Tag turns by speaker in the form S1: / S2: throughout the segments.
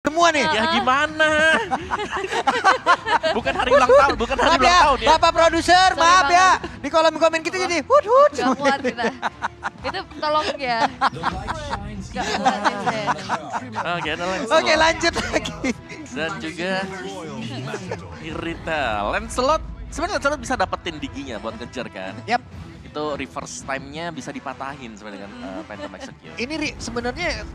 S1: semua nih.
S2: Ya gimana? Bukan hari ulang tahun, bukan hari
S1: Maaf
S2: ulang
S1: ya,
S2: tahun ya.
S1: Bapak produser,
S3: Sorry
S1: maaf ya.
S3: banget.
S1: Di kolom komen kita jadi hut.
S3: Gak kuat kita. Itu tolong ya. Gak kuat Vincent.
S2: Oke, ada Lancelot.
S1: Oke, lanjut lagi.
S2: Dan juga Irita. Lancelot, sebenarnya Lancelot bisa dapetin diginya buat ngejar kan.
S1: Yap.
S2: Itu reverse time-nya bisa dipatahin sebenarnya dengan Phantom Execute.
S1: Ini sebenarnya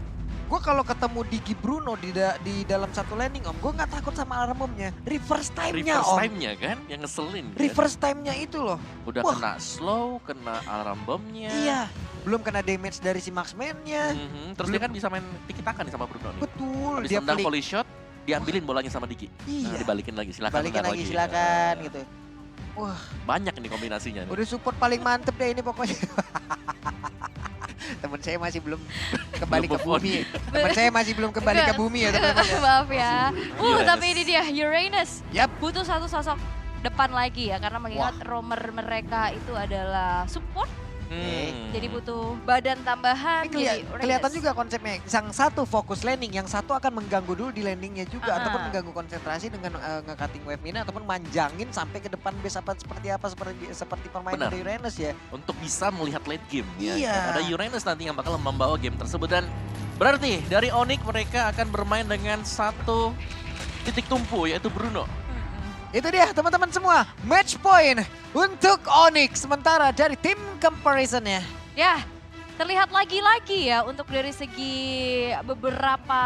S1: gue kalau ketemu Digi Bruno di dalam satu landing om, gue nggak takut sama alarm bomnya. Reverse time-nya
S2: Reverse
S1: om.
S2: time-nya kan, yang ngeselin kan.
S1: Reverse time-nya itu loh.
S2: Udah
S1: Wah.
S2: kena slow, kena alarm bomnya.
S1: Iya. Belum kena damage dari si Marksman-nya.
S2: Terus dia kan bisa main tiki-taka nih sama Bruno nih.
S1: Betul.
S2: Habis
S1: Dia
S2: tendang
S1: flick.
S2: volley shot, diambilin bolanya sama Diki.
S1: Iya.
S2: Nah, dibalikin lagi, silakan.
S1: Balikin
S2: tendang
S1: lagi silakan
S2: Nah,
S1: gitu. Wah,
S2: Banyak nih kombinasinya nih.
S1: udah support paling mantep deh ini pokoknya. Temen saya masih belum kembali
S2: Belum
S1: ke
S2: move on.
S1: bumi. Temen saya masih belum kembali ke bumi ya teman-teman. ya.
S3: Maaf ya.
S2: Uranus.
S3: Tapi ini dia Uranus.
S1: Yap.
S3: Butuh satu sosok depan lagi ya. Karena mengingat roamer mereka itu adalah support. Jadi butuh badan tambahan.
S1: Ini
S3: jadi Uranus.
S1: kelihatan juga konsepnya. Yang satu fokus landing, yang satu akan mengganggu dulu di landingnya juga. Ataupun mengganggu konsentrasi dengan nge-cutting wave mina. Ataupun manjangin sampai ke depan base seperti permainan
S2: Benar.
S1: dari Uranus ya.
S2: Untuk bisa melihat late game ya.
S1: Iya.
S2: Ada Uranus nanti yang bakal membawa game tersebut. Dan berarti dari Onyx mereka akan bermain dengan satu titik tumpu yaitu Bruno.
S1: Itu dia teman-teman semua. Match point untuk Onyx. Sementara dari tim comparison-nya.
S3: Ya, terlihat lagi-lagi ya untuk dari segi beberapa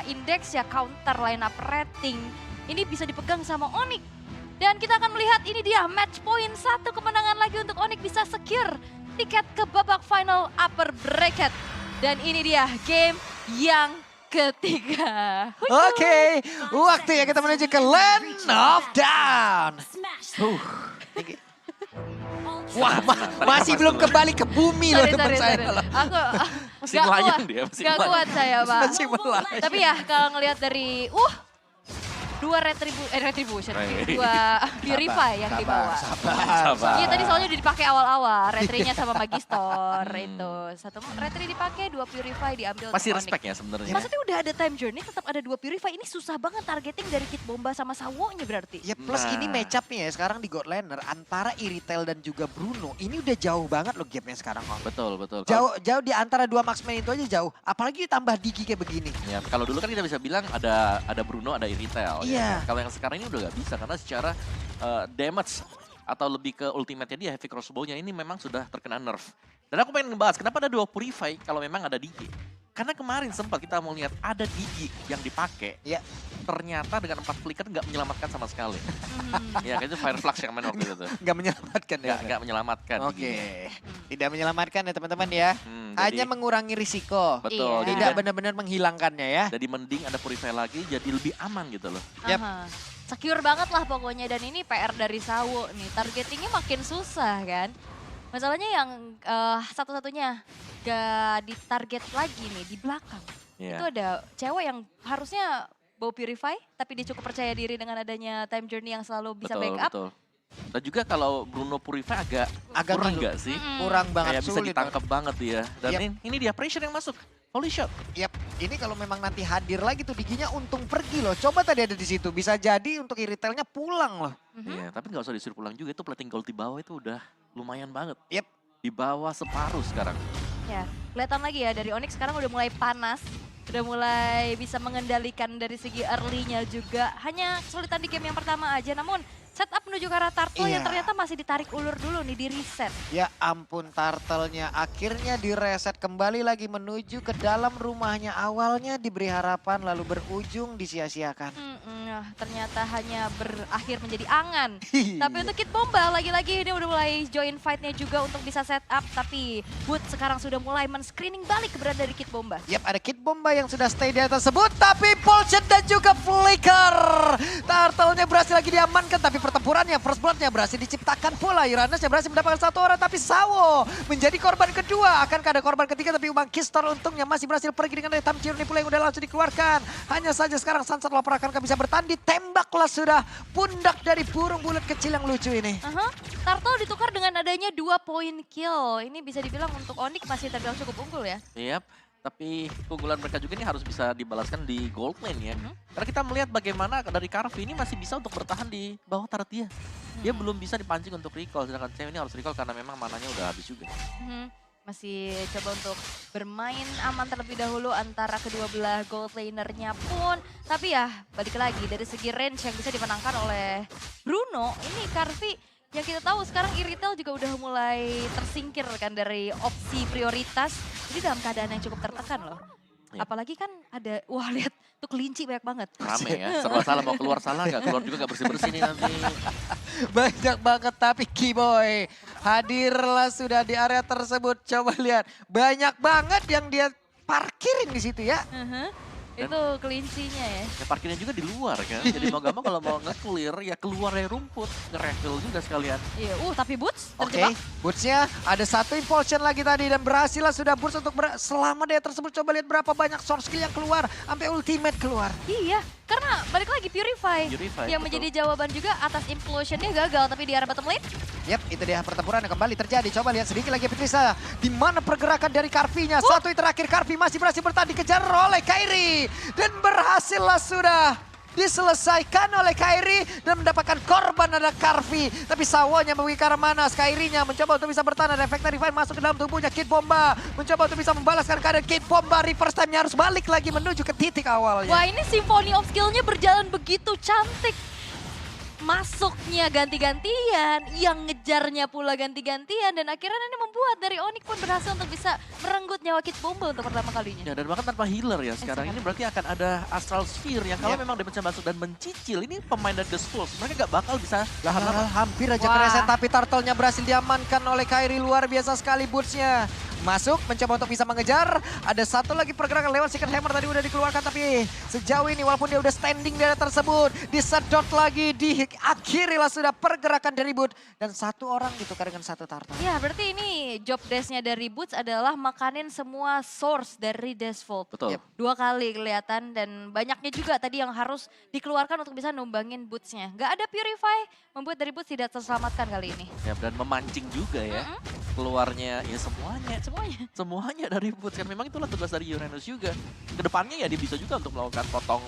S3: indeks ya counter lineup rating. Ini bisa dipegang sama Onyx. Dan kita akan melihat ini dia match point, satu kemenangan lagi untuk Onyx bisa secure tiket ke babak final upper bracket. Dan ini dia game yang ketiga.
S1: Oke, waktunya kita menuju ke Land of Down. Wah, masih belum kembali ke bumi loh teman saya.
S3: Aku
S2: Masih
S3: nggak
S2: melayang
S3: kuat.
S2: dia, masih
S3: Nggak
S2: melayang.
S3: kuat saya, Pak.
S1: Masih melayang.
S3: Tapi ya kalau ngelihat dari dua retribution, dua purify yang dibawa.
S2: Sabar.
S3: Iya tadi soalnya udah dipakai awal-awal, retrinya sama Magistor itu. Satu retri dipakai, dua purify diambil.
S2: Masih
S3: untuk Onyx.
S2: respect ya sebenarnya.
S3: Maksudnya udah ada time journey, tetap ada dua purify. Ini susah banget targeting dari Kit Bomba sama Sawo-nya berarti.
S1: Ya plus
S2: Nah.
S1: ini match up nih ya sekarang di Godlander antara Iritel dan juga Bruno. Ini udah jauh banget loh gapnya sekarang om.
S2: Betul, betul.
S1: Jauh di antara dua marksman itu aja jauh. Apalagi ditambah Digi kayak begini.
S2: Ya, kalau dulu kan kita bisa bilang ada Bruno, ada Iritel.
S1: Iya.
S2: Ya. Kalau yang sekarang ini udah gak bisa karena secara damage atau lebih ke ultimate-nya dia heavy crossbow-nya ini memang sudah terkena nerf. Dan aku pengen ngebahas kenapa ada dua purify kalau memang ada Digi. Karena kemarin sempat kita mau lihat ada Digi yang dipakai.
S1: Ya.
S2: Ternyata dengan 4 flicker nggak menyelamatkan sama sekali. Ya kayaknya Fireflux yang main waktu itu tuh.
S1: Nggak menyelamatkan ya.
S2: Nggak menyelamatkan.
S1: Oke.
S2: Diginya.
S1: Tidak menyelamatkan ya teman-teman ya. Hanya
S2: Jadi-
S1: mengurangi risiko.
S2: Betul.
S3: Iya.
S1: Tidak benar-benar menghilangkannya ya.
S2: Jadi mending ada purify lagi jadi lebih aman gitu loh.
S1: Yap.
S3: Aha. Secure banget lah pokoknya dan ini PR dari Sawo nih. Targetingnya makin susah kan. Masalahnya yang satu-satunya gak ditarget lagi nih di belakang.
S2: Iya.
S3: Itu ada cewek yang harusnya bawa purify tapi dia cukup percaya diri dengan adanya time journey yang selalu bisa backup.
S2: Betul. Dan juga kalau Bruno Purify agak kurang
S1: ngilu.
S2: nggak sih?
S1: Kurang banget
S2: Kayak bisa
S1: sulit.
S2: ditangkap banget dia. Dan
S1: Yap.
S2: ini dia pressure yang masuk. Holy shot.
S1: Yap, ini kalau memang nanti hadir lagi tuh Diginya untung pergi loh. Coba tadi ada di situ, bisa jadi untuk Iritelnya pulang loh.
S2: Iya, tapi nggak usah disuruh pulang juga. Itu plating gold di bawah itu udah lumayan banget.
S1: Yap.
S2: Di bawah separuh sekarang.
S3: Ya, kelihatan lagi ya dari Onyx sekarang udah mulai panas. Udah mulai bisa mengendalikan dari segi early-nya juga. Hanya kesulitan di game yang pertama aja, namun setup menuju ke arah turtle yang
S1: Iya.
S3: ternyata masih ditarik ulur dulu nih, di reset.
S1: Ya ampun turtle-nya akhirnya direset kembali lagi menuju ke dalam rumahnya. Awalnya diberi harapan lalu berujung disia-siakan.
S3: Ternyata hanya berakhir menjadi angan. Tapi untuk Kit Bomba lagi-lagi ini udah mulai join fight-nya juga untuk bisa setup. Tapi Wood sekarang sudah mulai men-screening balik keberadaan dari Kit Bomba.
S1: Yap, ada Kit Bomba yang sudah stay di atas tersebut, tapi Pulsion dan juga Flicker. Turtle-nya berhasil lagi diamankan, tapi pertempurannya, first blood-nya berhasil diciptakan pula. Uranus yang berhasil mendapatkan satu orang, tapi Sawo menjadi korban kedua. Akankah ada korban ketiga, tapi Magistor untungnya masih berhasil pergi dengan time journey pula yang udah langsung dikeluarkan. Hanya saja sekarang Sunset Lover akankah bisa bertanding, tembaklah sudah pundak dari burung bulat kecil yang lucu ini.
S3: Turtle ditukar dengan adanya 2 point kill. Ini bisa dibilang untuk Onyx masih terbilang cukup unggul ya.
S2: Yap. Tapi keunggulan mereka juga ini harus bisa dibalaskan di gold lane ya. Karena kita melihat bagaimana dari Carvi ini masih bisa untuk bertahan di bawah turret dia. Dia belum bisa dipancing untuk recall, sedangkan Cem ini harus recall karena memang mananya udah habis juga.
S3: Masih coba untuk bermain aman terlebih dahulu antara kedua belah gold lanernya pun. Tapi ya balik lagi dari segi range yang bisa dimenangkan oleh Bruno, ini Carvi yang kita tahu sekarang Iritel juga udah mulai tersingkir kan dari opsi prioritas. Jadi dalam keadaan yang cukup tertekan loh.
S2: Ya.
S3: Apalagi kan ada, wah lihat tuh kelinci banyak banget.
S2: Rame ya, serba salah mau keluar salah nggak keluar juga nggak bersih-bersih nih nanti.
S1: Banyak banget tapi Keyboy hadirlah sudah di area tersebut. Coba lihat, banyak banget yang dia parkirin di situ ya.
S3: Itu kelincinya ya.
S2: Ya parkirnya juga di luar kan, jadi mau gak mau kalau mau nge-clear ya keluar dari rumput, nge-refill juga sekalian.
S3: Iya, tapi Boots
S1: Oke,
S3: terjebak.
S1: Boots-nya ada satu impulsion lagi tadi dan berhasillah sudah Boots untuk selama dia tersebut. Coba lihat berapa banyak source skill yang keluar, sampai ultimate keluar.
S3: Iya, karena balik lagi Purify,
S2: Purify,
S3: yang
S2: betul.
S3: menjadi jawaban juga atas implosionnya gagal, tapi di arah bottom lane.
S1: Yap, itu dia pertempuran yang kembali terjadi. Coba lihat sedikit lagi Petrisa. Di mana pergerakan dari Carvi-nya. Satu yang terakhir Carvi masih berhasil bertahan dikejar oleh Kairi. Dan berhasillah sudah diselesaikan oleh Kairi. Dan mendapatkan korban ada Carvi. Tapi sawahnya pergi ke arah mana. Kairi-nya mencoba untuk bisa bertahan. Ada efek Divine masuk ke dalam tubuhnya. Kid Bomba mencoba untuk bisa membalaskan keadaan Kid Bomba. Reverse time-nya harus balik lagi menuju ke titik awalnya.
S3: Wah, ini Symphony of Skill-nya berjalan begitu cantik. Masuknya ganti-gantian, yang ngejarnya pula ganti-gantian, dan akhirnya ini membuat dari Onyx pun berhasil untuk bisa merenggut nyawa Kid Bomba untuk pertama kalinya.
S2: Ya dan bahkan tanpa healer ya sekarang ini berarti akan ada Astral Sphere yang kalau memang damage masuk dan mencicil, ini pemain dari The Spurs mereka gak bakal bisa
S1: Hampir aja
S3: Wah.
S1: kereset tapi turtle-nya berhasil diamankan oleh Kairi. Luar biasa sekali Boots-nya. Masuk, mencoba untuk bisa mengejar. Ada satu lagi pergerakan lewat Secret Hammer tadi udah dikeluarkan. Tapi sejauh ini walaupun dia udah standing di area tersebut. Disedot lagi, diakhirilah sudah pergerakan dari Boots. Dan satu orang ditukar dengan satu turtle.
S3: Ya, berarti ini job desk-nya dari Boots adalah makanin semua source dari Deathfall.
S2: betul.
S1: Yep.
S3: 2 kali kelihatan dan banyaknya juga tadi yang harus dikeluarkan untuk bisa numbangin Boots-nya. Gak ada Purify, membuat dari Boots tidak terselamatkan kali ini.
S2: Ya dan memancing juga ya. Keluarnya ya semuanya dari Boots kan memang itulah tugas dari Uranus juga. Kedepannya ya dia bisa juga untuk melakukan potong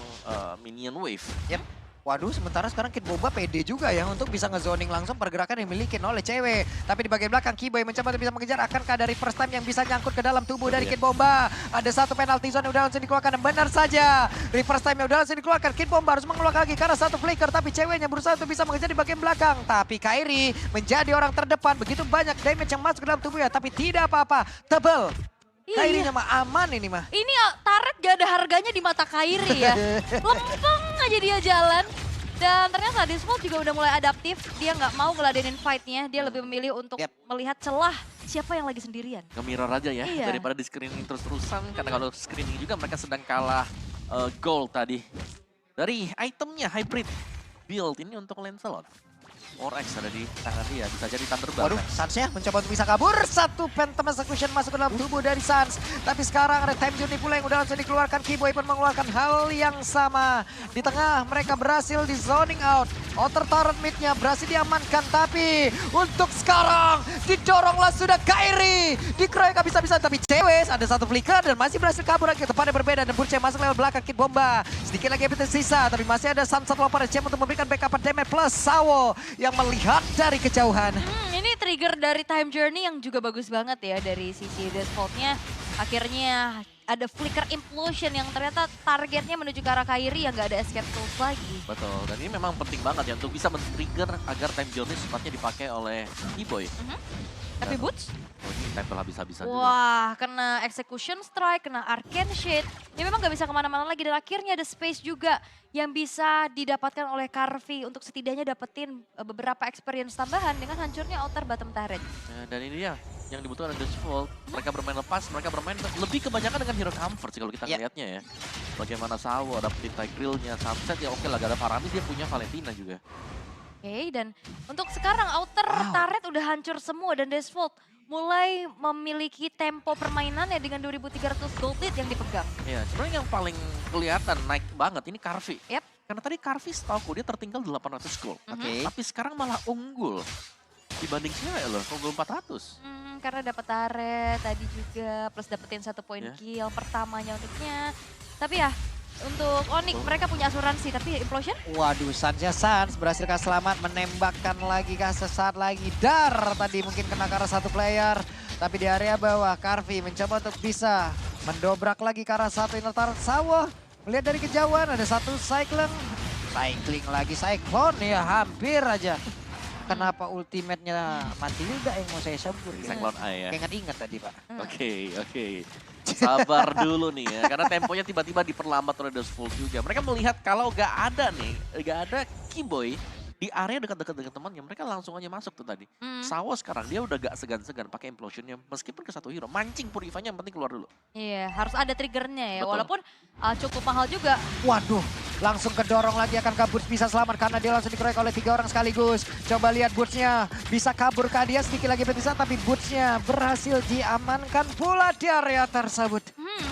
S2: minion wave.
S1: Yep. Waduh, sementara sekarang Kid Bomba pede juga ya untuk bisa ngezoning langsung pergerakan yang dimiliki oleh cewek. Tapi di bagian belakang Keyboy mencoba untuk bisa mengejar. Akankah dari first time yang bisa nyangkut ke dalam tubuh dari Kid Bomba? Ada satu penalty zone yang udah langsung dikeluarkan dan benar saja. Reverse time yang udah langsung dikeluarkan. Kid Bomba harus mengeluarkan lagi karena satu flicker. Tapi ceweknya berusaha untuk bisa mengejar di bagian belakang. Tapi Kairi menjadi orang terdepan. Begitu banyak damage yang masuk ke dalam tubuhnya. Tapi tidak apa-apa. Tebel. Kairinya mah aman ini mah.
S3: Ini turret gak ada harganya di mata Kairi ya. Lempeng aja dia jalan. Dan ternyata Deathfall juga udah mulai adaptif. Dia nggak mau ngeladenin fight-nya. Dia lebih memilih untuk melihat celah siapa yang lagi sendirian.
S2: Nge-mirror aja ya
S3: Iya.
S2: daripada di screening terus-terusan. Karena kalau screening juga mereka sedang kalah gold tadi. Dari itemnya hybrid build ini untuk Lancelot. Orex ada di tangan dia, bisa jadi Thunderbolt.
S1: Waduh, Suns-nya mencoba untuk bisa kabur. Satu Phantom Execution masuk ke dalam tubuh dari Suns. Tapi sekarang ada Time Journey pula yang udah langsung dikeluarkan. Keyboy pun mengeluarkan hal yang sama. Di tengah mereka berhasil di zoning out. Outer turret mid-nya berhasil diamankan. Tapi untuk sekarang didoronglah sudah Kairi. Dikeroyok habis-habisan. Tapi cewek ada satu flicker dan masih berhasil kabur lagi. Tempatnya berbeda dan Burce masuk lewat belakang Kid Bomba. Sedikit lagi yang tersisa. Tapi masih ada Sunset Loper Jam untuk memberikan backup damage plus Sawo yang melihat dari kejauhan.
S3: Ini trigger dari Time Journey yang juga bagus banget ya dari sisi Deathfall-nya. Akhirnya ada flicker implosion yang ternyata targetnya menuju ke arah Kairi yang gak ada escape tools lagi.
S2: Betul, dan ini memang penting banget ya untuk bisa men-trigger agar time journey sepatnya dipakai oleh Keyboy.
S3: Tapi Boots?
S2: Oh, ini tempel habis-habisan juga.
S3: Wah, kena Execution Strike, kena Arcane Shade. Ya memang gak bisa kemana-mana lagi dan akhirnya ada space juga yang bisa didapatkan oleh Carvi untuk setidaknya dapetin beberapa experience tambahan dengan hancurnya outer bottom turret.
S2: Dan ini dia yang dibutuhkan oleh Deathfall. Mereka bermain lepas, mereka bermain lebih kebanyakan dengan hero comfort sih kalau kita ngeliatnya ya. Bagaimana Sawo, dapetin Tigreal-nya, Sunset ya oke lah, gak ada Paramis, dia punya Valentina juga.
S3: Oke, dan untuk sekarang outer turret udah hancur semua dan Deathfall mulai memiliki tempo permainannya dengan 2.300 gold lead yang dipegang.
S2: Ya, sebenarnya yang paling kelihatan naik banget ini Carvi.
S3: Yap.
S2: Karena tadi Carvi setahu dia tertinggal 800 gold.
S1: Oke.
S2: Tapi sekarang malah unggul. Dibanding siapa ya loh, Kogel 400.
S3: Karena dapat turret tadi juga, plus dapetin 1 poin
S2: Ya.
S3: kill pertamanya untuknya. Tapi ya, untuk Onyx mereka punya asuransi, tapi Implosion
S1: Waduh, Sans berhasil selamat, menembakkan lagi sesaat lagi. Dar tadi mungkin kena ke arah satu player. Tapi di area bawah, Karvi mencoba untuk bisa mendobrak lagi ke arah satu Inner Sawo. Melihat dari kejauhan ada satu Cycling lagi, Cyclone ya hampir aja. Kenapa ultimate-nya Matilda yang mau saya sebut?
S2: Cyclone Eye ya.
S1: Ingat-ingat tadi Pak.
S2: Oke. Sabar dulu nih ya, karena temponya tiba-tiba diperlambat oleh Dustful juga. Mereka melihat kalau gak ada Keyboy di area dekat-dekat dengan temannya, mereka langsung aja masuk tuh tadi. Sawo sekarang dia udah gak segan-segan pakai implosionnya, meskipun ke satu hero. Mancing Purify-nya yang penting keluar dulu.
S3: iya harus ada triggernya ya,
S2: Betul.
S3: walaupun cukup mahal juga.
S1: Waduh, langsung kedorong lagi akan kabur bisa selamat karena dia langsung dikeroyok oleh 3 orang sekaligus. Coba lihat Boots-nya, bisa kabur ke dia sedikit lagi bisa, tapi Boots-nya berhasil diamankan pula di area tersebut.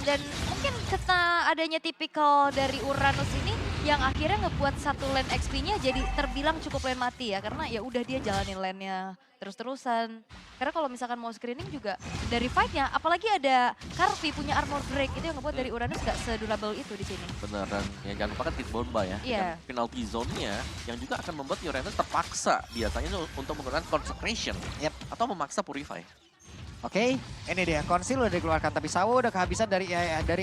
S3: Dan mungkin karena adanya tipikal dari Uranus ini yang akhirnya ngebuat satu lane XP-nya jadi terbilang cukup lane mati ya, karena ya udah dia jalanin lane-nya terus-terusan. Karena kalau misalkan mau screening juga dari fight-nya, apalagi ada Karvi punya armor break, itu yang ngebuat dari Uranus gak sedurable itu di sini.
S2: Bener, dan ya jangan lupa kan Kid Bomba ya.
S3: Iya.
S2: Dan penalty zone-nya yang juga akan membuat Uranus terpaksa biasanya untuk menggunakan Consecration.
S1: Yep.
S2: Atau memaksa Purify.
S1: Oke, ini dia Conceal udah dikeluarkan tapi Sawo udah kehabisan dari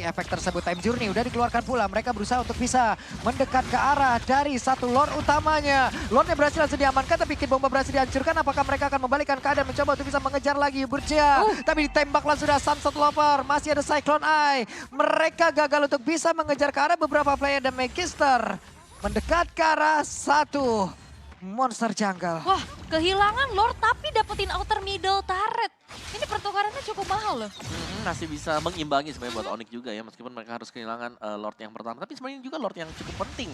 S1: efek tersebut. Time Journey udah dikeluarkan pula. Mereka berusaha untuk bisa mendekat ke arah dari satu Lord utamanya. Lordnya berhasil langsung diamankan tapi Kid Bomba berhasil dihancurkan. Apakah mereka akan membalikkan keadaan mencoba untuk bisa mengejar lagi Burcia? Tapi ditembaklah sudah Sunset Lover. Masih ada Cyclone Eye. Mereka gagal untuk bisa mengejar ke arah beberapa player dan Magister. Mendekat ke arah satu monster jungle.
S3: Wah, kehilangan Lord tapi dapetin outer middle turret. Ini pertukarannya cukup mahal loh.
S2: Masih bisa mengimbangi sebenarnya buat Onyx juga ya, meskipun mereka harus kehilangan Lord yang pertama. Tapi sebenarnya juga Lord yang cukup penting.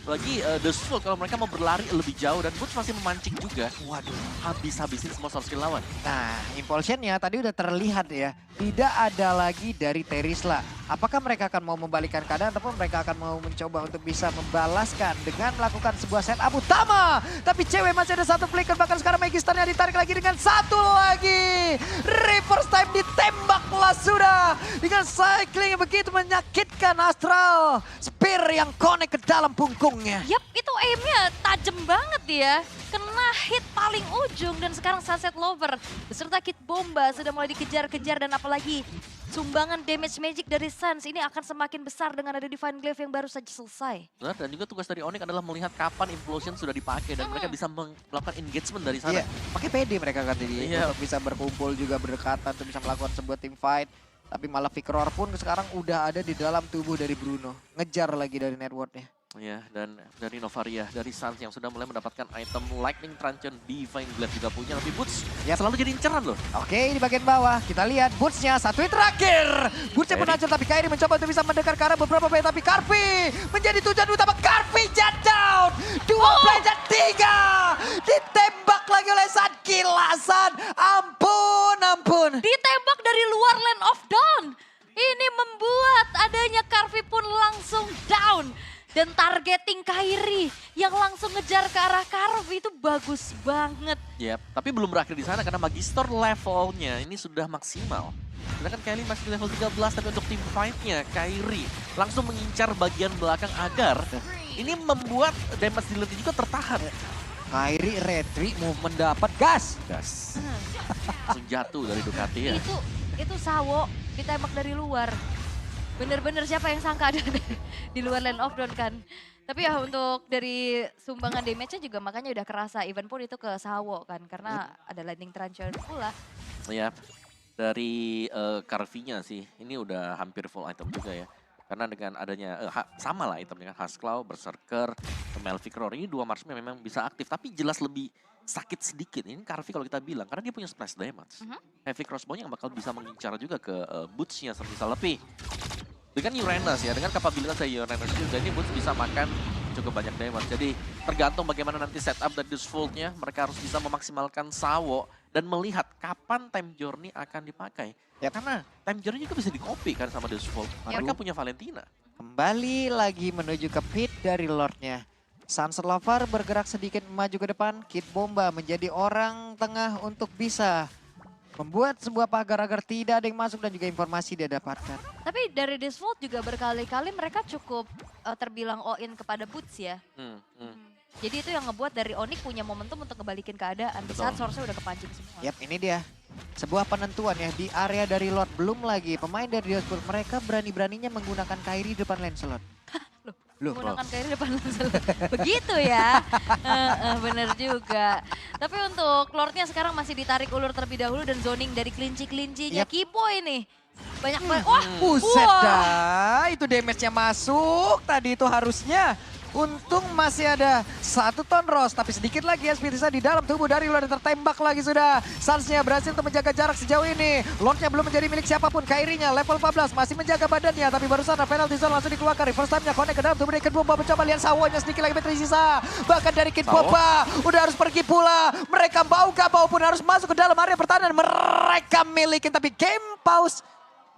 S2: Bagi The Soul kalau mereka mau berlari lebih jauh dan Boots masih memancing juga.
S1: Waduh.
S2: Habis-habisin semua source skill lawan.
S1: Nah, impulsionnya tadi udah terlihat ya. Tidak ada lagi dari Terisla. Apakah mereka akan mau membalikkan keadaan ataupun mereka akan mau mencoba untuk bisa membalaskan dengan melakukan sebuah setup utama. Tapi cewek masih ada satu flicker, bahkan sekarang Magisternya ditarik lagi dengan satu lagi. Reverse time ditembaklah sudah. Dengan cycling yang begitu menyakitkan Astral. Spear yang connect ke dalam punggungnya.
S3: Yap, itu aimnya tajam banget ya. Kena hit paling ujung dan sekarang Sunset Lover beserta Kid Bomba sudah mulai dikejar-kejar dan apalagi sumbangan damage magic dari Suns ini akan semakin besar dengan ada Divine Glaive yang baru saja selesai.
S2: Benar, dan juga tugas dari Onyx adalah melihat kapan Implosion sudah dipakai dan mereka bisa melakukan engagement dari sana.
S1: Iya, pakai PD mereka kan jadi
S2: Iya.
S1: untuk bisa berkumpul juga berdekatan untuk bisa melakukan sebuah team fight. Tapi malah Victor pun sekarang udah ada di dalam tubuh dari Bruno. Ngejar lagi dari networknya.
S2: Ya, dan dari Novaria, dari Suns yang sudah mulai mendapatkan item Lightning Truncheon, Divine Glaive juga punya, tapi Boots selalu jadi inceran loh.
S1: Oke, di bagian bawah kita lihat Boots-nya satu hit terakhir. Boots-nya pun hancur tapi Kairi mencoba untuk bisa mendekat ke arah beberapa player tapi Karvi menjadi tujuan utama. Karvi jump down. Dua player dan tiga. Ditembak lagi oleh San Kilasan. Ampun.
S3: Ditembak dari luar Land of Dawn. Ini membuat adanya Karvi pun langsung down. Dan targeting Kairi yang langsung ngejar ke arah Karvi itu bagus banget.
S2: Yap, tapi belum berakhir di sana karena Magister levelnya ini sudah maksimal. Sedangkan Kairi masih di level 13, tapi untuk tim fight-nya Kairi langsung mengincar bagian belakang agar ini membuat damage dealer juga tertahan.
S1: Kairi retreat movement dapat gas.
S2: Langsung jatuh dari Ducati ya.
S3: Itu Sawo ditembak dari luar. Bener-bener siapa yang sangka ada di luar Land of Dawn kan. Tapi ya untuk dari sumbangan damage-nya juga makanya udah kerasa. Even pun itu ke Sawo kan. Karena ada Lightning Truncheon pula.
S2: Ya, dari Karvi-nya sih ini udah hampir full item juga ya. Karena dengan adanya, sama lah item dengan Husklaw, Berserker, Melvic Roar. Ini dua marksman memang bisa aktif. Tapi jelas lebih sakit sedikit. Ini Karvi kalau kita bilang. Karena dia punya splash damage. Heavy Crossbow yang bakal bisa mengincar juga ke Boots-nya semisal lebih. Dengan Uranus ya, dengan kapabilitas dari Uranus juga ini Boots bisa makan cukup banyak damage. Jadi tergantung bagaimana nanti setup dari Dustful-nya. Mereka harus bisa memaksimalkan Sawo dan melihat kapan Time Journey akan dipakai. Ya karena Time Journey juga bisa di-copy kan sama Dustful. Mereka punya Valentina.
S1: Kembali lagi menuju ke pit dari Lordnya. Sunset Lover bergerak sedikit maju ke depan. Kid Bomba menjadi orang tengah untuk bisa membuat sebuah pagar agar tidak ada yang masuk dan juga informasi dia dapatkan.
S3: Tapi dari Disvolt juga berkali-kali mereka cukup terbilang all-in kepada Boots ya. Jadi itu yang ngebuat dari Onyx punya momentum untuk ngebalikin keadaan. Di saat source-nya udah kepancing semua.
S1: Yap, ini dia. Sebuah penentuan ya di area dari Lord. Belum lagi pemain dari Diosburg. Mereka berani-beraninya menggunakan Kairi depan Lancelot. Loh.
S3: Menggunakan Kairi depan Lancelot. Begitu ya. Bener juga. Tapi untuk Lordnya sekarang masih ditarik ulur terlebih dahulu dan zoning dari kelinci-kelincinya Kipo ini. Banyak banget. Wah,
S1: Buset dah, itu damage-nya masuk. Tadi itu harusnya. Untung masih ada 1 ton Ross, tapi sedikit lagi ya Spirisa di dalam tubuh dari luar dan tertembak lagi sudah. Suns-nya berhasil untuk menjaga jarak sejauh ini. Lord-nya belum menjadi milik siapapun. Kairi-nya level 14 masih menjaga badannya, tapi barusan ada penalty zone langsung dikeluarkan. First time-nya connect ke dalam tubuh dari Kid Bomba, mencoba lihat Sawonya sedikit lagi tersisa. Bahkan dari Kid Bomba udah harus pergi pula. Mereka bau gak bau pun harus masuk ke dalam area pertahanan. Mereka milikin, tapi game pause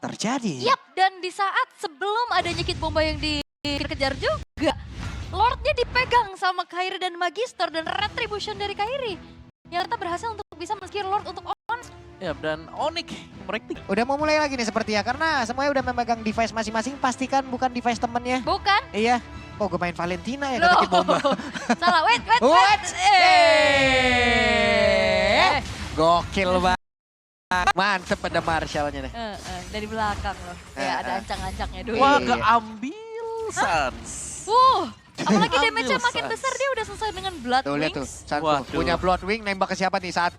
S1: terjadi.
S3: Yap, dan di saat sebelum adanya Kid Bomba yang dikejar juga, Lordnya dipegang sama Kairi dan Magister dan Retribution dari Kairi. Yang kita berhasil untuk bisa men-secure Lord untuk on.
S2: Ya, dan Onyx mereka
S1: Udah mau mulai lagi nih seperti ya, karena semuanya udah memegang device masing-masing. Pastikan bukan device temennya.
S3: Bukan?
S1: Iya. Oh, gue main Valentina ya, kata Kid Bomba.
S3: Salah, wait.
S1: Gokil banget. Mantep pada Marshall-nya deh.
S3: Dari belakang loh. Kayak ada ancang-ancangnya dulu.
S2: wah keambil Suns.
S3: Apalagi
S2: Ambil
S3: damage-nya makin
S2: Suns.
S3: besar, dia udah selesai dengan Blood
S1: Tuh lihat tuh,
S3: Wings.
S1: Santu
S2: Waduh.
S1: punya Bloodwing, nembak ke siapa nih? 1,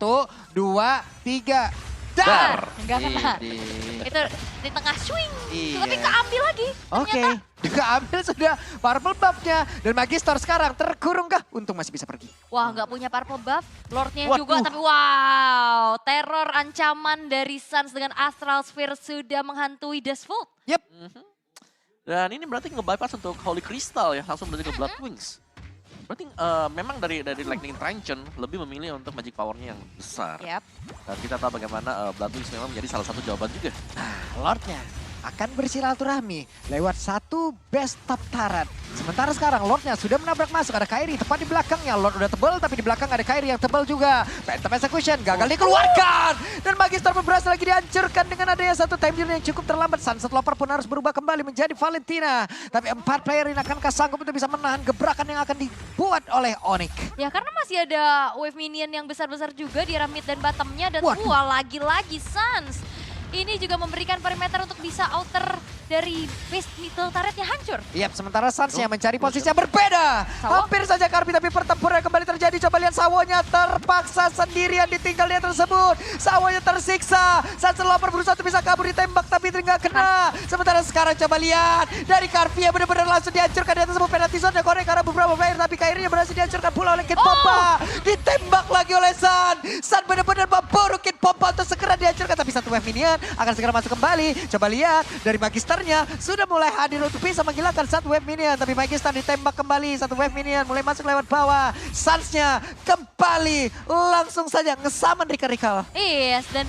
S1: 2, 3, dar!
S2: Dar.
S3: Enggak kena.
S2: Ini.
S3: Itu di tengah swing.
S1: Iya.
S3: Tapi keambil lagi.
S1: Oke, juga ambil sudah purple buff-nya. Dan Magister sekarang terkurung kah? Untung masih bisa pergi.
S3: Wah, nggak punya purple buff. Lordnya
S2: Waduh.
S3: juga, tapi wow. Teror ancaman dari Suns dengan Astral Sphere sudah menghantui Disvolt.
S1: Yep.
S2: Dan ini berarti nge-bypass untuk Holy Crystal ya, langsung berarti ke Blood Wings. Berarti memang dari Lightning Transient lebih memilih untuk magic power-nya yang besar.
S3: Yap.
S2: Dan kita tahu bagaimana Blood Wings memang menjadi salah satu jawaban juga.
S1: Lordnya akan bersilaturahmi lewat 1 best top turret. Sementara sekarang Lordnya sudah menabrak masuk, ada Kairi tepat di belakangnya. Lord udah tebal, tapi di belakang ada Kairi yang tebal juga. Phantom Execution gagal dikeluarkan. Dan Magister berhasil lagi dihancurkan dengan adanya 1 time deal yang cukup terlambat. Sunset Lover pun harus berubah kembali menjadi Valentina. Tapi 4 player ini akankah sanggup untuk bisa menahan gebrakan yang akan dibuat oleh Onyx?
S3: Ya karena masih ada wave minion yang besar-besar juga di mid dan bottomnya. Dan
S1: Waduh.
S3: lagi-lagi Suns. Ini juga memberikan perimeter untuk bisa outer dari base middle turretnya hancur.
S1: Yap, sementara Suns yang mencari posisi yang berbeda.
S3: Sawo?
S1: Hampir saja Karbi, tapi pertempuran kembali terjadi. Coba lihat Sawonya terpaksa sendirian ditinggal dia tersebut. Sawonya tersiksa. Sunset Lover berusaha untuk bisa kabur ditembak, tapi nggak kena. Sementara sekarang coba lihat. Dari Karbi yang benar-benar langsung dihancurkan di atas sebuah penalty zone. Dan korek karena beberapa player, tapi Kairi berhasil dihancurkan pula oleh Kid Bomba. Ditembak lagi oleh Sun. Sun benar-benar memburu Kid Bomba untuk segera dihancurkan. Tapi 1 wave minion akan segera masuk kembali. Coba lihat dari Magisternya sudah mulai hadir untuk bisa menghilangkan 1 wave minion. Tapi Magister ditembak kembali, 1 wave minion mulai masuk lewat bawah. Suns-nya kembali langsung saja ngesaman Rika-Rikal.
S3: Yes, dan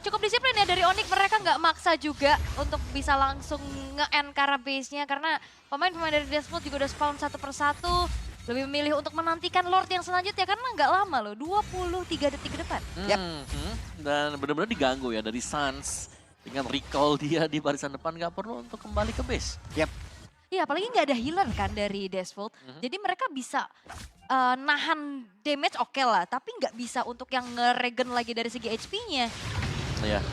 S3: cukup disiplin ya dari Onyx. Mereka nggak maksa juga untuk bisa langsung nge-end Kara base-nya. Karena pemain-pemain dari Disvolt juga udah spawn satu persatu. Lebih memilih untuk menantikan Lord yang selanjutnya karena nggak lama loh, 23 detik ke depan.
S1: Yap.
S2: Dan benar-benar diganggu ya dari Suns. Dengan recall dia di barisan depan nggak perlu untuk kembali ke base.
S1: Yap.
S3: Iya, apalagi nggak ada healer kan dari Disvolt. Jadi mereka bisa nahan damage oke lah, tapi nggak bisa untuk yang nge-regen lagi dari segi HP-nya.
S2: Ya.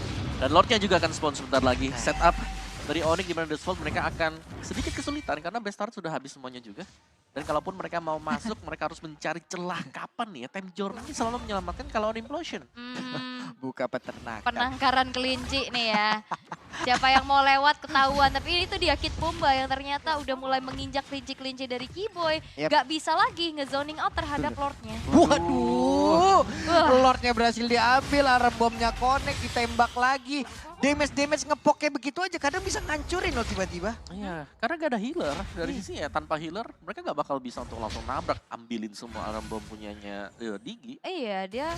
S2: Dan Lordnya juga akan spawn sebentar lagi. Setup dari Onyx di mana Disvolt mereka akan sedikit kesulitan karena base turret sudah habis semuanya juga. Dan kalaupun mereka mau masuk, mereka harus mencari celah kapan nih ya. Time Journey selalu menyelamatkan kalau ada implosion.
S1: Buka peternakan.
S3: Penangkaran kelinci nih ya. Siapa yang mau lewat ketahuan. Tapi itu dia Kid Bomba yang ternyata udah mulai menginjak kelinci-kelinci dari Keyboy.
S1: Yep.
S3: Gak bisa lagi nge-zoning out terhadap Lordnya.
S1: Waduh,
S3: Wah.
S1: Lordnya berhasil diambil, alarm bomnya connect, ditembak lagi. Damage ngepok kayak begitu aja, kadang bisa ngancurin loh tiba-tiba.
S2: Iya, karena gak ada healer. Dari sisi ya tanpa healer, mereka gak bakal bisa untuk langsung nabrak, ambilin semua alarm bom punyanya Digi.
S3: Iya, dia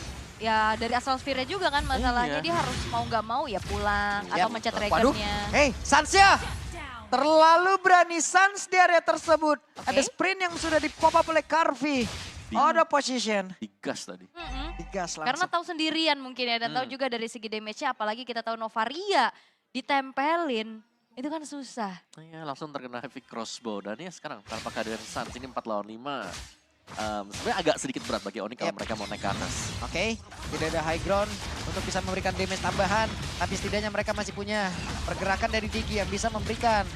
S3: ya dari Astral Sphere juga kan masalahnya.
S2: Iya.
S3: Dia harus mau nggak mau ya pulang atau mencet
S1: Waduh,
S3: Dragonnya.
S1: hey Suns-nya Terlalu berani Suns di area tersebut.
S3: Oke.
S1: Ada sprint yang sudah di-pop up oleh Carvi. Out of position.
S2: Digas tadi.
S1: Digas
S3: Karena
S1: langsung.
S3: tahu sendirian mungkin ya, dan tahu juga dari segi damage-nya, apalagi kita tahu Novaria ditempelin, itu kan susah.
S2: Iya, langsung terkena heavy crossbow. Dan ya sekarang tanpa kehadiran Suns ini 4 lawan 5. Sebenarnya agak sedikit berat bagi Onyx kalau
S1: Yep.
S2: mereka mau naik ke atas.
S1: Oke, tidak ada high ground untuk bisa memberikan damage tambahan. Tapi setidaknya mereka masih punya pergerakan dari Digi yang bisa memberikan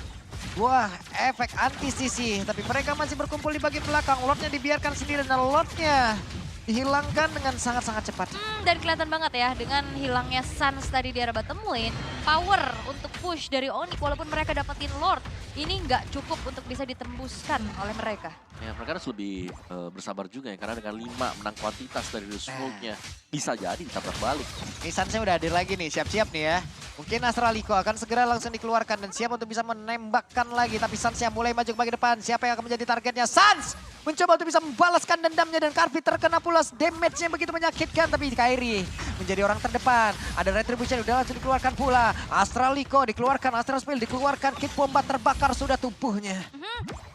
S1: buah efek anti-sisi. Tapi mereka masih berkumpul di bagian belakang. Lordnya dibiarkan sendiri dan Lordnya dihilangkan dengan sangat-sangat cepat.
S3: Dan kelihatan banget ya, dengan hilangnya Suns tadi di arah bottom lane, power untuk push dari Onyx walaupun mereka dapetin Lord, ini nggak cukup untuk bisa ditembuskan oleh mereka.
S2: Ya, mereka harus lebih bersabar juga ya, karena dengan 5 menang kuantitas dari Dusvold-nya bisa jadi ditabrak balik.
S1: Ini Sunsnya udah hadir lagi nih, siap-siap nih ya. Mungkin Astraliko akan segera langsung dikeluarkan dan siap untuk bisa menembakkan lagi. Tapi Sunsnya mulai maju ke bagian depan. Siapa yang akan menjadi targetnya? Suns mencoba untuk bisa membalaskan dendamnya dan Carvi terkena pula damage-nya begitu menyakitkan. Tapi Kairi menjadi orang terdepan. Ada Retribution udah langsung dikeluarkan pula. Astraliko dikeluarkan, Astral Spill dikeluarkan. Kit bomba terbakar sudah tubuhnya.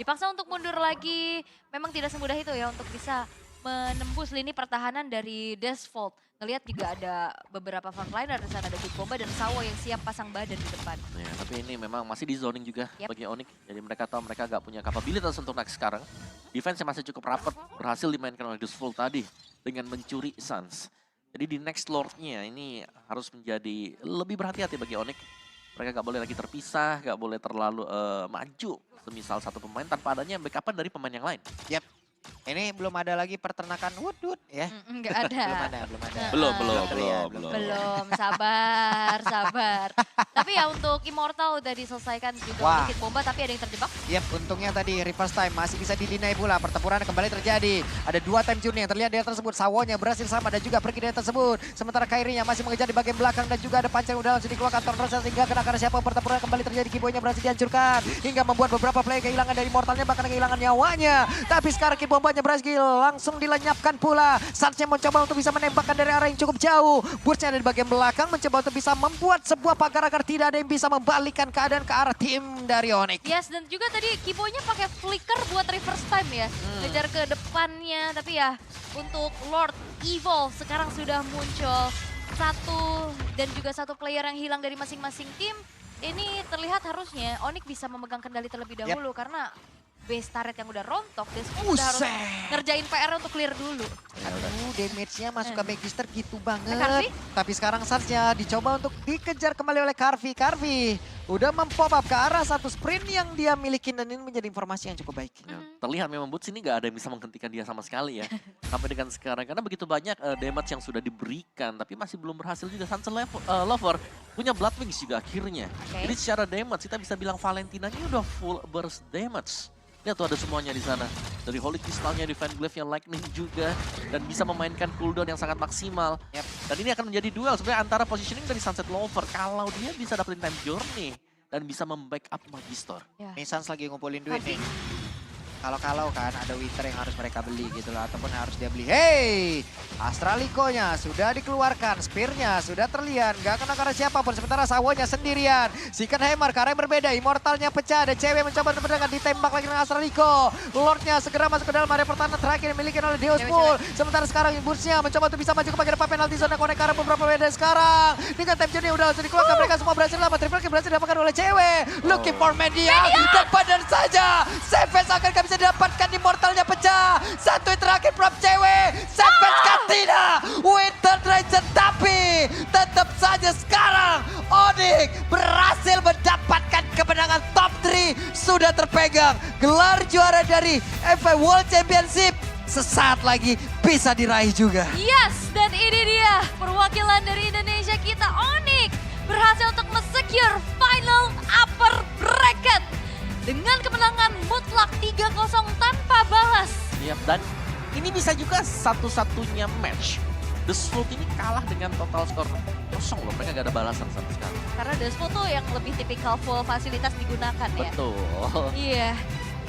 S3: Dipaksa untuk mundur lagi, memang tidak semudah itu ya untuk bisa menembus lini pertahanan dari Dusvold. Ngelihat juga ada beberapa frontliner di sana, ada Kid Bomba dan Sawo yang siap pasang badan di depan.
S2: Ya, tapi ini memang masih di zoning juga
S3: Yep.
S2: bagi Onyx. Jadi mereka tahu mereka gak punya kapabilitas untuk naik sekarang. Defense masih cukup rapat, berhasil dimainkan oleh Dusvold tadi dengan mencuri Suns. Jadi di next Lord-nya ini harus menjadi lebih berhati-hati bagi Onyx. Mereka gak boleh lagi terpisah, gak boleh terlalu maju. Semisal satu pemain tanpa adanya backupan dari pemain yang lain.
S1: Yap. Ini belum ada lagi peternakan wood ya.
S3: Enggak ada.
S1: Belum ada.
S2: Belum,
S3: Belum, sabar. Tapi ya untuk Immortal udah diselesaikan juga
S1: Wah.
S3: oleh Kid Bomba, tapi ada yang terjebak.
S1: Yap, untungnya tadi reverse time masih bisa didinai pula. Pertempuran kembali terjadi. Ada 2 time journey yang terlihat di atas tersebut. Sawonya berhasil sama dan juga pergi dari tersebut. Sementara Kairinya masih mengejar di bagian belakang dan juga ada pancar udah langsung dikeluarkan Tornrasa sehingga kena karena siapa pertempuran kembali terjadi. Kiboynya berhasil dihancurkan hingga membuat beberapa player kehilangan dari Mortalnya bahkan kehilangan nyawanya. Tapi sekarang Kid Bombanya berhasil langsung dilenyapkan pula. Sunsnya mencoba untuk bisa menembakkan dari arah yang cukup jauh. Burstnya ada di bagian belakang mencoba untuk bisa membuat sebuah pagar agar tidak ada yang bisa membalikkan keadaan ke arah tim dari Onyx.
S3: Yes, dan juga tadi Kibonya pakai flicker buat reverse time ya. Ngejar ke depannya, tapi ya untuk Lord Evolve sekarang sudah muncul. Satu player yang hilang dari masing-masing tim. Ini terlihat harusnya Onyx bisa memegang kendali terlebih dahulu karena base turret yang udah rontok, dan semua udah harus
S1: Buset.
S3: ngerjain PR untuk clear dulu.
S1: Aduh, damage-nya masuk ke Magister gitu banget.
S3: Carvi?
S1: Tapi sekarang Sunsnya dicoba untuk dikejar kembali oleh Carvi. Carvi udah mempop up ke arah satu sprint yang dia miliki dan ini menjadi informasi yang cukup baik.
S2: Ya, terlihat memang Boots ini gak ada yang bisa menghentikan dia sama sekali ya. Sampai dengan sekarang. Karena begitu banyak damage yang sudah diberikan. Tapi masih belum berhasil juga. Sunset Lover punya Blood Wings juga akhirnya.
S3: Oke.
S2: Jadi secara damage kita bisa bilang Valentina ini udah full burst damage. Lihat tuh ada semuanya di sana. Dari Holy Crystal-nya, Divine Glaive yang Lightning juga. Dan bisa memainkan cooldown yang sangat maksimal.
S1: Yep.
S2: Dan ini akan menjadi duel sebenarnya antara positioning dari Sunset Lover. Kalau dia bisa dapetin time journey. Dan bisa membackup Magister.
S3: Ya.
S1: Ini Suns lagi ngumpulin duit
S3: Carvi.
S1: nih. Kalau kan ada Winter yang harus mereka beli gitu loh. Ataupun harus dia beli. Hey! Astraliko-nya sudah dikeluarkan. Spear-nya sudah terlihat. Gak kena karena siapapun. Sementara Sawonya sendirian. Second Hammer karena yang berbeda. Immortalnya pecah. Ada cewek mencoba untuk berdengar. Ditembak lagi dengan Astraliko. Lordnya segera masuk ke dalam area pertahanan terakhir yang dimiliki oleh Deus Pool. Sementara sekarang Burstnya mencoba untuk bisa maju ke bagian depan penalti zona connect ke arah beberapa player dari sekarang. Dengan time journey udah langsung dikeluarkan. Mereka semua berhasil dapat. Triple kill berhasil didapatkan oleh cewek. Looking for media. Dan badan saja. Savage akan bisa didapatkan. Immortalnya pecah. Satu yang terakhir prop cewek. Savage kan tidak. Winter Dragon tapi tetap saja sekarang Onyx berhasil mendapatkan kemenangan top 3. Sudah terpegang. Gelar juara dari FA World Championship sesaat lagi bisa diraih juga.
S3: Yes, dan ini dia perwakilan dari Indonesia kita, Onyx, berhasil untuk mesecure final upper bracket dengan kemenangan mutlak 3-0 tanpa balas.
S2: Yap, dan ini bisa juga satu-satunya match. The Sloot ini kalah dengan total skor kosong loh, mereka gak ada balasan sama sekali.
S3: Karena Despo tuh yang lebih tipikal full fasilitas digunakan ya.
S2: Betul.
S3: Iya,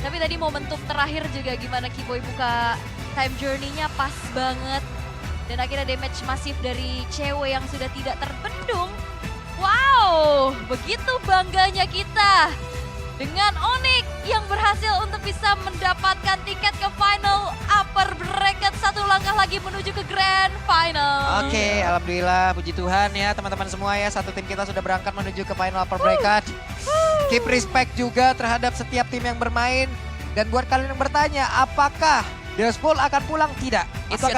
S3: tapi tadi momentum terakhir juga gimana Kiboy buka time journey-nya pas banget. Dan akhirnya damage masif dari cewek yang sudah tidak terbendung. Wow, begitu bangganya kita dengan Onyx yang berhasil untuk bisa mendapatkan tiket ke final upper bracket, satu langkah lagi menuju ke grand final.
S1: Oke, alhamdulillah, puji Tuhan ya teman-teman semua ya. Satu tim kita sudah berangkat menuju ke final upper bracket. Keep respect juga terhadap setiap tim yang bermain. Dan buat kalian yang bertanya, apakah Deusful akan pulang? Tidak. Itu
S2: Masih
S1: akan